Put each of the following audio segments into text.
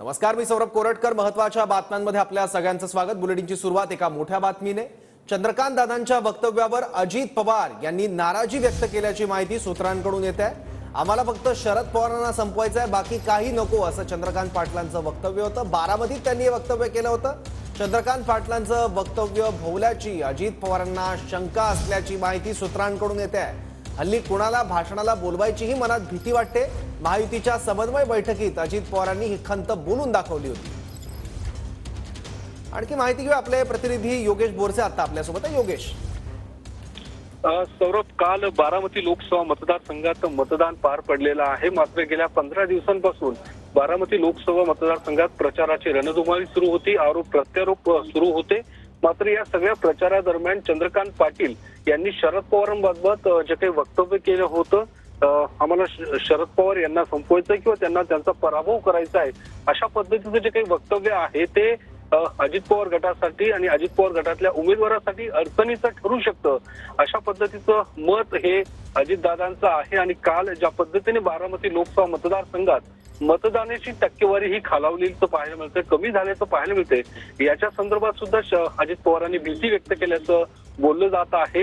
नमस्कार, मी सौरभ कोरटकर. महत्त्वाच्या बातम्यांमध्ये आपल्या सगळ्यांचं स्वागत. बुलेटिनची सुरुवात एका मोठ्या बातमीने. चंद्रकांत दादांच्या वक्तव्यावर अजित पवार यांनी नाराजी व्यक्त केल्याची माहिती सूत्रांकडून येते आहे. आम्हाला फक्त शरद पवारांना संपवायचं आहे, बाकी काही नको, असं चंद्रकांत पाटलांचं वक्तव्य होतं. बारामतीत त्यांनी हे वक्तव्य केलं होतं. चंद्रकांत पाटलांचं वक्तव्य भोवल्याची अजित पवारांना शंका असल्याची माहिती सूत्रांकडून येते आहे. हल्ली कुणाला भाषणाला बोलवायचीही मनात भीती वाटते. महायुतीच्या समन्वय बैठकीत अजित पवारांनी ही खंत बोलून दाखवली होती. आणखी माहिती घेऊ, आपले प्रतिनिधी योगेश बोरसे आता आपल्यासोबत आहे. योगेश. सौरभ, काल बारामती लोकसभा मतदारसंघात मतदान पार पडलेलं आहे. मात्र गेल्या 15 दिवसांपासून बारामती लोकसभा मतदारसंघात प्रचाराची रणधुमाळी सुरू होती, आरोप प्रत्यारोप सुरू होते. मात्र या सगळ्या प्रचारादरम्यान चंद्रकांत पाटील यांनी शरद पवारांबाबत जे काही वक्तव्य केलं होतं, आम्हाला शरद पवार यांना संपवायचं किंवा त्यांना त्यांचा पराभव करायचा आहे, अशा पद्धतीचं जे काही वक्तव्य आहे ते अजित पवार गटासाठी आणि अजित पवार गटातल्या उमेदवारासाठी अडचणीचं ठरू शकतं, अशा पद्धतीचं मत हे अजितदादांचं आहे. आणि काल ज्या पद्धतीने बारामती लोकसभा मतदारसंघात मतदानाची टक्केवारी ही खालावलेली पाहायला मिळते, कमी झाल्याचं पाहायला मिळते, याच्या संदर्भात सुद्धा अजित पवारांनी भीती व्यक्त केल्याचं बोललं जात आहे.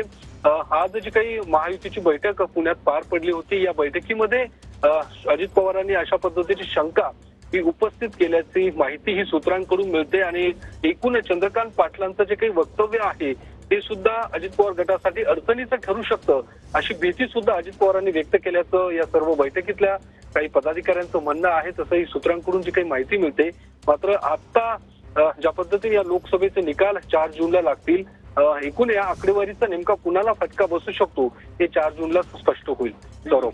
आज जी काही महायुतीची बैठक पुण्यात पार पडली होती, या बैठकीमध्ये अजित पवारांनी अशा पद्धतीची शंका ही उपस्थित केल्याची माहिती ही सूत्रांकडून मिळते. आणि एकूण चंद्रकांत पाटलांचं जे काही वक्तव्य आहे ते सुद्धा अजित पवार गटासाठी अडचणीचं ठरू शकतं, अशी भीती सुद्धा अजित पवारांनी व्यक्त केल्याचं या सर्व बैठकीतल्या काही पदाधिकाऱ्यांचं म्हणणं आहे. तसंही सूत्रांकडून जी काही माहिती मिळते. मात्र आता ज्या पद्धतीने या लोकसभेचे निकाल 4 जूनला लागतील, एकूण या आकडेवारीचा नेमका कुणाला फटका बसू शकतो हे 4 जूनला स्पष्ट होईल. सौरभ.